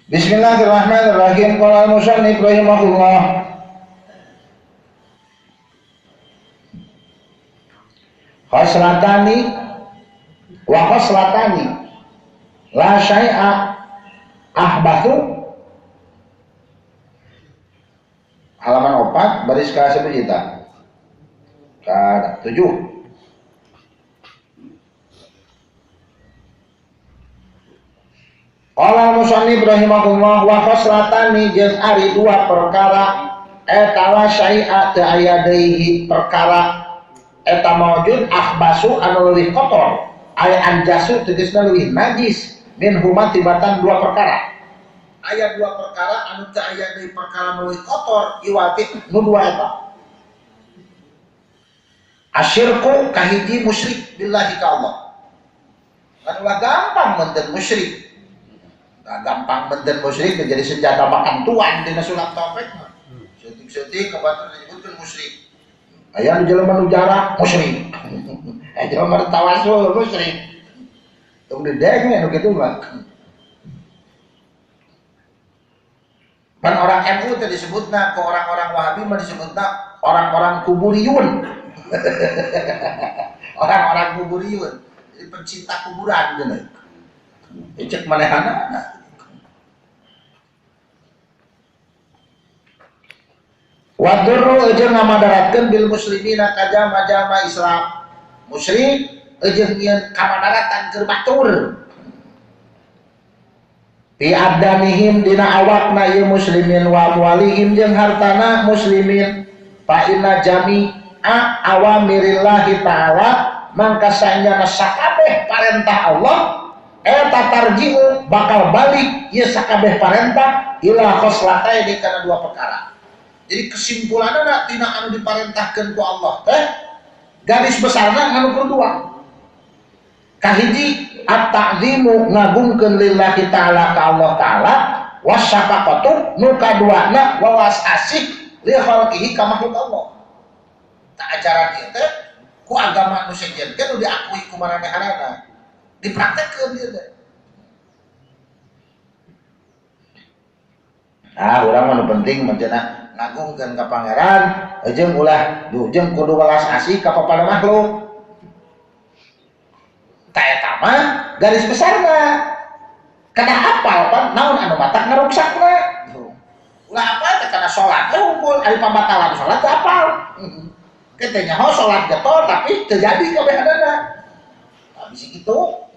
Bismillahirrahmanirrahim. Qala al-musannif rahimahullah. Khoslatani wa khoslatani la syai'a ahbathu. Halaman 4 baris ke 10 kita. Ke 7. Qala musannif rahimahullah wa khoslatani jeung ari dua perkara eta la syai'a teu aya deui perkara eta maujud akhbasu anu leuwih kotor aya anjasu tegasna leuwih najis min huma tibatan dua perkara aya dua perkara anu teu aya deui perkara leuwih kotor iwati nu dua eta asyirku kahiji musyrik billahi ka Allah kan gampang menten musyrik. Nah, gampang benten musyrik menjadi senjata makan tuan dina surat Taufik. Setik-setik kabatur disebutkeun musyrik. Aya nu jelema nu jarah musyrik. Aya jelema nu tawasul musyrik. Tong dedeng anu kitu mah. Pan orang MU teh disebutna ke orang-orang Wahabi mah disebutna orang-orang kuburiyun. Orang-orang kuburiyun. Jadi pencinta kuburan cenah. Cek manehana wadurru jeung ngamadaratkeun bil muslimina ka jama-jama Islam musyrik jeung nyieun kamadaratan keur batur fi abdanihim dina awakna ieu muslimin wa amwalihim jeung hartana muslimin fa inna jami'a awamirillahi ta'ala mangka saenyana sakabeh parentah Allah eta tarji'u bakal balik ieu sakabeh parentah ila khoslataini kana dua perkara. Jadi kesimpulanna tina anu diparentahkeun ku Allah teh garis besarna anu kedua. Kahiji at-ta'zimu ngagungkeun lillahi ta'ala ka Allah taala wasyafaqatu nu kaduana wawas asih li khalqihi ka makhluk Allah. Tak ajaran ieu teh ku agama nu sejenkeun nu diakui ku maranehanana. Dipraktekkeun ieu teh. Nah, urang mah nu penting mah cenah ngagungkeun ka pangeran jeung ulah jeung kudu welas asih ka papada makhluk. Ta eta mah garis besarna. Kada hafal pan naon anu matak ngaruksakna. Ulah apa teh kana salat teh hungkul ari pambatalan salat teh hafal. Kitu nyaho salat getol tapi teu jadi kabehanana. Nah, bisi kitu.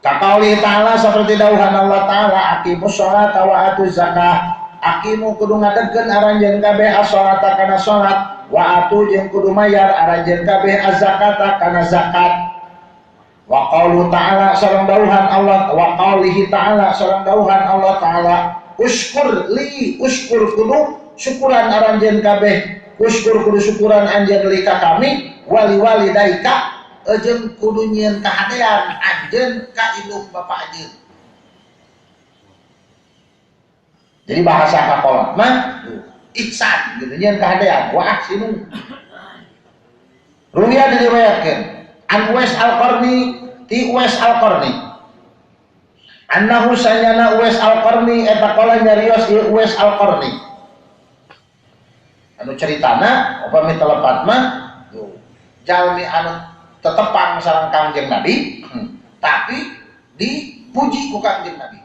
Kaqauli ta'ala seperti dauhan Allah ta'ala aqimus sholata wa atuz zakah aqimu kudu ngadegkeun aranjeun kabeh as-sholata kana salat wa atu jeung kudu mayar aranjeun kabeh az-zakata kana zakat wa qaulu ta'ala sareng dauhan Allah wa qaulihi ta'ala sareng dauhan Allah ta'ala uskur kudu syukuran aranjeun kabeh uskur kudu syukuran anjeun li ka kami wali walidaika jeung kudu nyieun kahadean anjeun ka indung bapa anjeun. Jadi bahasa kakolot mah ihsan gitu nyieun kahadean wa ahsinu. Ruwiya diriwayatkeun an Uwais Al-Qarni ti Uwais Al-Qarni annahu sanyana Uwais Al-Qarni eta qala nyarios ieu Uwais Al-Qarni anu ceritana upami telepat mah jalmi anu tetepang sareng Kangjeng Nabi tapi dipuji ku Kangjeng Nabi.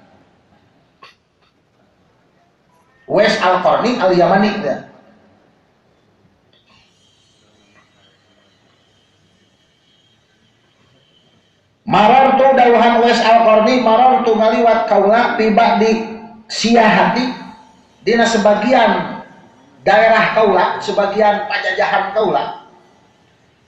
Uwais Al-Qarni Al-Yamani teh. Marartu dawuhan Uwais Al-Qarni marartu ngaliwat kaula tiba di siyahati dina sebagian daerah kaula, sebagian pajajahan kaula.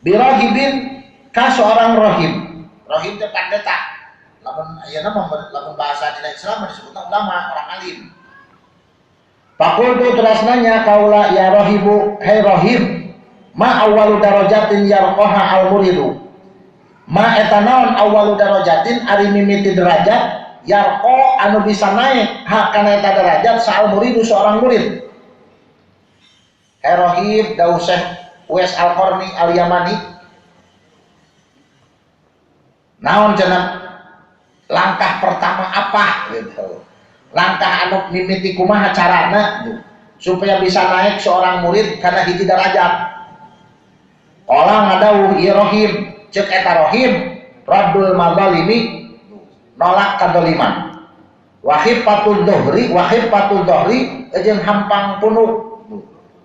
Birahibin ka seorang rohim. Rohim teh pandeta. Lamun ayeuna mah lamun bahasa dina Islam disebutna ulama, orang alim. Faqultu terus nanya kaula ya rohibu, hai rohim, ma awwalu darajatin yarqaha al-muridu. Ma eta naon awwalu darajatin ari mimiti derajat yarqa anu bisa naik hak kana eta derajat saal muridu seorang murid. Hai rohim dawuh Syekh Uwais Al-Qarni Al-Yamani naon cenah langkah pertama apa gitu, langkah anu mimiti kumaha carana gitu, supaya bisa naik seorang murid karena hiji derajat. Orang ngadawuh ieu rohim cek eta rohim raddul madzalimi nolak kadoliman, wahib patul dohri jeung hampang punuk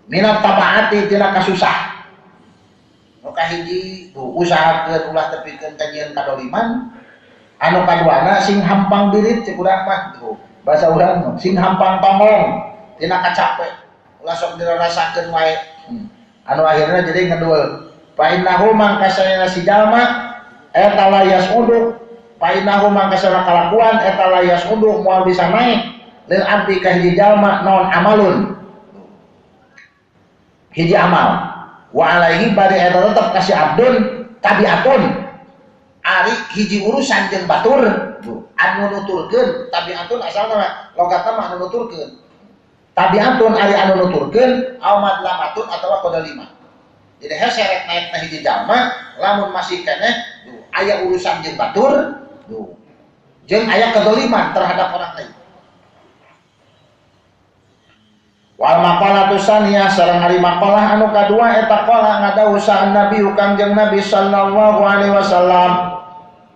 minat tabaati tina kasusah. Nu kahiji usahakeun ulah tepikeun kajian kadoliman, anu kaduana sing hampang birit cek urang mah bahasa urang sing hampang pamong tina kacape ulah sok dirasakeun wae. Anu akhirna jadi ngeduel fa innahu mangkasana si jalma eta layas uduk, fa innahu mangkasana kalakuan eta layas uduk moal bisa naik lil abdi ka hiji jalma naon amalun hiji amal wa alaihi bari eta tetep kasih abdun tabiatun ari hiji urusan jeung batur anu nuturkeun. Tabiatun asalna logatna mah anu nuturkeun, tabiatun ari anu nuturkeun aw madlamatun atawa kodalima. Jadi hese rek naik na hiji jalma lamun masih keneh aya urusan jeung batur jeung aya kedoliman terhadap orang lain. Wal maqalatu saniyah sareng ari maqalah anu kadua eta qala ngadawuh sa'an Nabi Kangjeng Nabi sallallahu alaihi wasallam.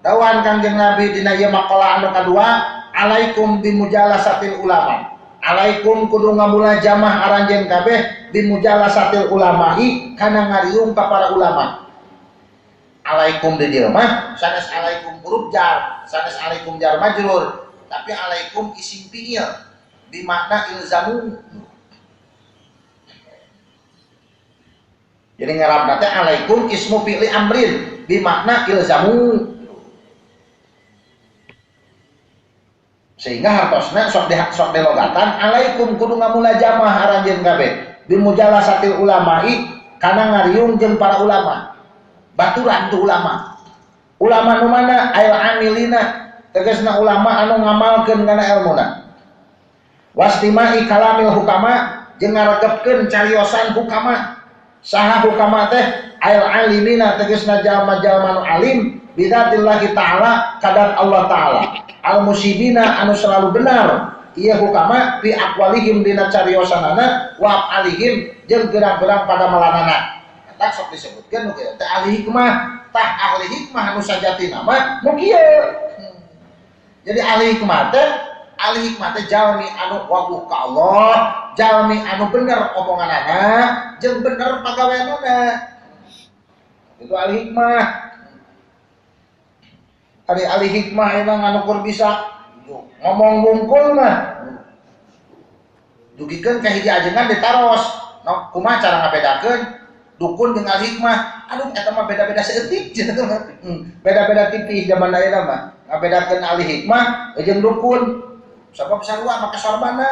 Dawan Kangjeng Nabi dina ieu maqalah anu kadua, alaikum bimujalasatil ulama. Alaikum kudu ngamulajamah aranjeun kabeh bimujalasatil ulama'i kana ngariung ka para ulama. Alaikum di dieu mah sanes alaikum huruf jar, sanes alaikum jar majrur, tapi alaikum isim fi'il bimakna ilzamu. Jadi ngarabna teh alaikum ismu fi'li amrin bimakna ilzamu. Sehingga hartosna sok dilogatan alaikum kudu ngamulajamah aranjeun kabeh bimujalasatil ulama'i kana ngariung jeung para ulama. Baturan tu ulama. Ulama nu mana ail amilina tegasna ulama anu ngamalkeun kana ilmuna. Wastimai kalamil hukama jeung ngaregepkeun cariosan hukama. Saha hukama teh ail alimina tegasna jalma-jalma nu alim bidzatillahi ta'ala kadat Allah ta'ala. Al musibina anu selalu benar ieu hukama fi aqwalihim dina cariosanana wa alihim jeung gerang-gerang pada malanana. Eta sok disebutkeun nu kieu teh ahli hikmah, tah ahli hikmah anu sajatina mah nu kieu. Jadi ahli hikmah teh jalmi anu wabuh ka Allah, jalmi anu bener omonganana jeung bener pagaweanana. Itu ahli hikmah. Ari ahli hikmah emang anu kur bisa ngomong bungkul mah dugikeun ka hiji ajengan ditaros. Nah, kumaha cara ngabedakeun dukun jeung ahli hikmah? Aduh eta mah beda-beda saeutik cenah. Beda-beda tipis zaman ayeuna mah. Ngabedakeun ahli hikmah jeung dukun. Sabab sarua maka sorbana.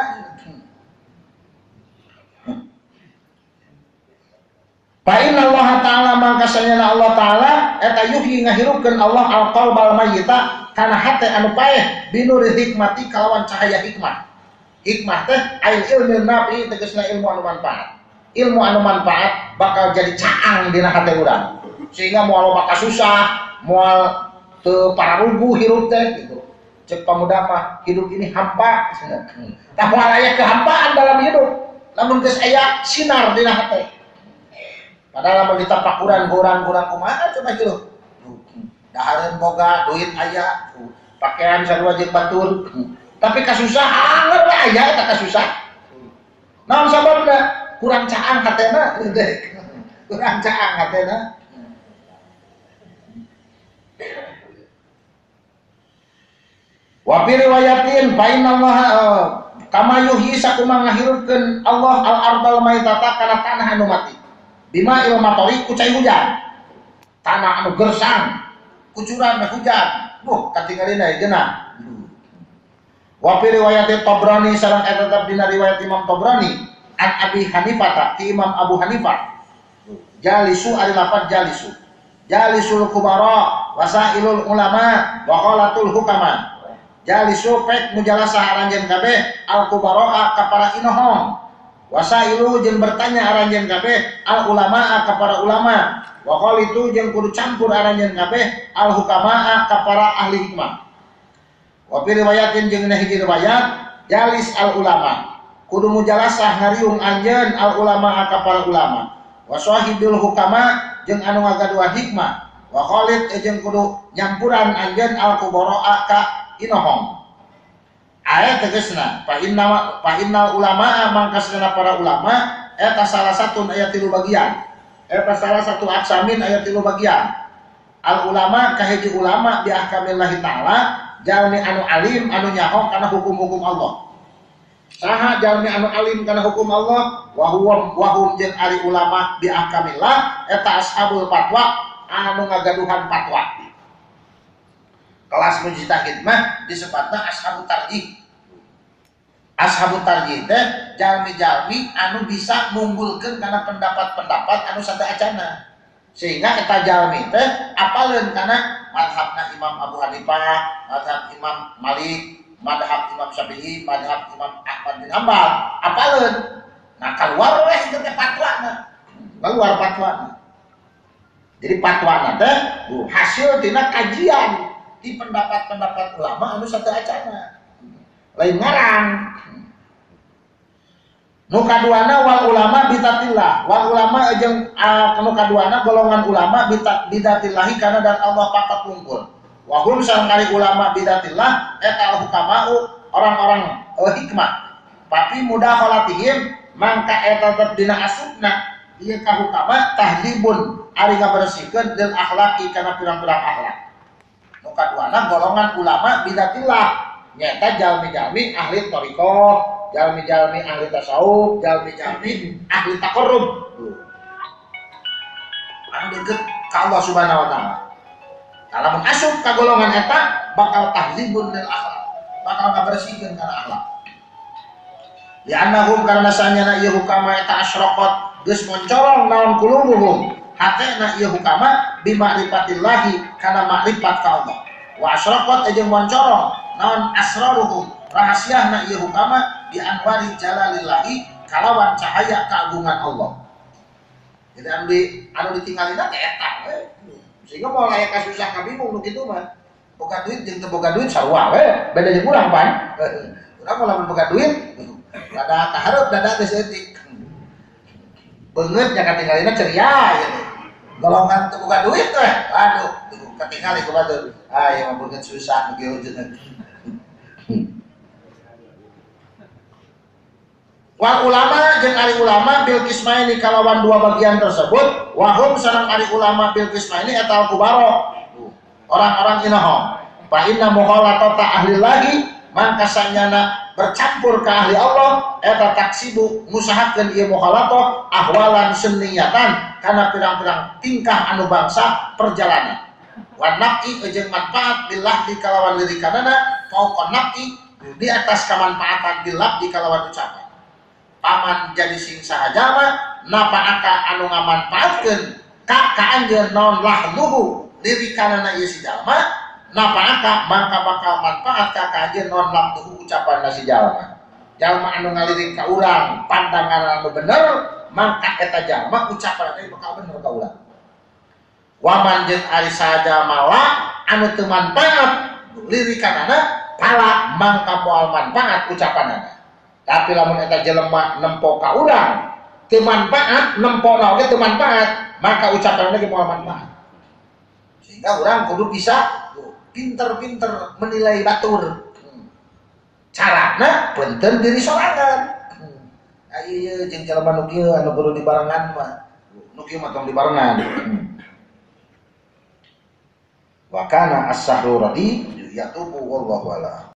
Fa inna Allah ta'ala mangkasanya Allah ta'ala eta yuhyi ngahirupkeun Allah al-qalbal mayyita kana hate anu paeh binuri hikmati kalawan cahaya hikmah. Hikmah teh ail ilmu nafi tegasna ilmu anu manfaat. Ilmu anu manfaat bakal jadi caang dina hate urang. Sehingga moal loba kasusah, moal teu pararugu hirup teh gitu. Cek pamuda mah hidup ini hampa. Tah moal aya kehampaan dalam hidup. Lamun geus aya sinar dina hate. Padahal lamun ditapakuran kurang-kurang kumaha coba gitu. Dahareun boga duit aya, pakaian sarua jeung batur. Tapi kasusah angeur we aya eta kasusah. Naon sababna? Kurang caang hatena. Kurang caang hatena. Wa fi riwayatin fa inna Allah kama yuhyi sakumaha ngahirupkeun Allah al-ardal maitata kana tanah anu mati. Bima ilma tari kucai hujan, tanah anu gersang, kucuran hujan, katinggalina geuna. Wa fi riwayat Tabrani sareng eta tetep dina riwayat Imam Tabrani an Abi Hanifah ti Imam Abu Hanifah. Jalisu ari lafaz jalisu. Jalisul kubara wasailul ulama wa qalatul hukama. Jalisu pek mujalasah aranjeun kabeh al kubara ka para inohong. Wasailu jeung bertanya aranjeun kabeh al ulama ka para ulama. Wa qalitu jeung kudu campur aranjeun kabeh al hukama ka para ahli hikmah. Wa fi riwayatin jeung hiji riwayat jalis al ulama kudu mujalasah ngariung anjeun al ulama ka para ulama wa sahibul hukama jeung anu ngagaduhan hikmah wa khalid jeung kudu nyampuran anjeun al kubara ka inohong. Ayat tegasna fa innal ulama mangkasna para ulama eta salah satu ayat 3 bagian. Eta salah satu aksamin ayat 3 bagian. Al ulama kahiji ulama bi ahkamillahi taala jalmi anu alim anu nyaho kana hukum-hukum Allah. Saha jalmi anu alim kana hukum Allah wa hum jeung ari ulama bi ahkamillah eta ashabul fatwa anu ngagaduhan fatwa. Kelas mujtahid mah disebutna ashabut tarjih. Ashabut tarjih teh jalmi-jalmi anu bisa ngunggulkeun kana pendapat-pendapat anu sadaacana. Sehingga eta jalmi teh apaleun kana mazhabna Imam Abu Hanifah, mazhab Imam Malik, mazhab Imam Syafi'i, mazhab Imam Ahmad bin Hanbal, apaleun. Nah, keluar weh teh fatwana. Keluar fatwana. Jadi fatwana teh hasil tina kajian di pendapat-pendapat ulama anu sadaacana. Lain ngarang. Nu kaduana wal ulama bitatillah. Wal ulama jeung nu kaduana golongan ulama bidatillahi kana dan Allah pakat wungkul. Wa hum sareng ulama bidatillah eta al hukamau orang-orang hikmah. Tapi mudakhalatihim mangka eta tetep dina asupna ieu ka hukama tahdibun ari ngabersihkeun lil akhlaqi kana pirang-pirang akhlak. Nu kaduana golongan ulama bidatillah nyata jalmi-jalmi ahli thariqah, jalmi-jalmi ahli tasawuf, jalmi-jalmi ahli taqarrub. Anu deukeut ka Allah Subhanahu wa taala. Kalau asup ka golongan eta bakal tahzibun lil akhlak, bakal ngabersihkeun kana akhlak. Ya annahum karena sanyana ieu hukama eta asyraqat geus moncorong naon qulubuhum hatena ieu hukama bi ma'rifatillahi kana makrifat ka Allah. Wa asyraqat jeung moncorong naon asraruhum rahasiana ieu hukama bi anwari jalalillahi kalawan cahaya keagungan Allah. Jadi anu ditinggalina teh eta we. Sehingga mau layak kasusah kabingung nu kitu mah. Boga duit jeung teu boga duit sarua we, beda jeung urang pan. Urang mah lamun boga duit, dada kahareup dada geus eutik. Beungeut nya katinggalina ceria ya. Golongan teu boga duit teh, aduh, katingali ku batur. Ah, ieu mah beungeut susah nu kieu wujudna. Wal ulama jeung ari ulama bil qismaini kalawan dua bagian tersebut wa hum sareng ari ulama bil qismaini eta kubaro orang-orang inahom fa inna mukhalatata ahli lagi mangka sanyana bercampur ke ahli Allah eta taksibu ngusahakeun ieu mukhalatah ahwalan sunniyatan kana pirang-pirang tingkah anu bangsa perjalanan wa nafi jeung manfaat billah di kalawan lirikanana fauqa nafi di atas kamanfaatan billah di kalawan ucapan. Paman jadi sing sahaja mah napaaka anu ngamanfaatkeun ka anjeun naon lahluhu lirikanana ieu si jalma napaaka mangka bakal manfaat ka anjeun naon lahluhu ucapanna si jalma. Jalma anu ngalirik ka urang pandangan anu bener mangka eta jalma ucapanna bakal bener ka urang. Waman jeung ari sahaja mawa anu teu manfaat lirikanana pala mangka moal manfaat ucapanana. Tapi lamun eta jelema nempo ka urang teu manfaat, nempona oge teu manfaat, maka ucapanna ge moal manfaat. Sehingga urang kudu bisa pinter-pinter menilai batur. Carana beunteun diri sorangan. Ieu jeung jelema nu kieu anu kudu dibarengan mah. Nu kieu mah tong dibarengan. Wa kana as-sahru radi yatubu wallahu a'lam.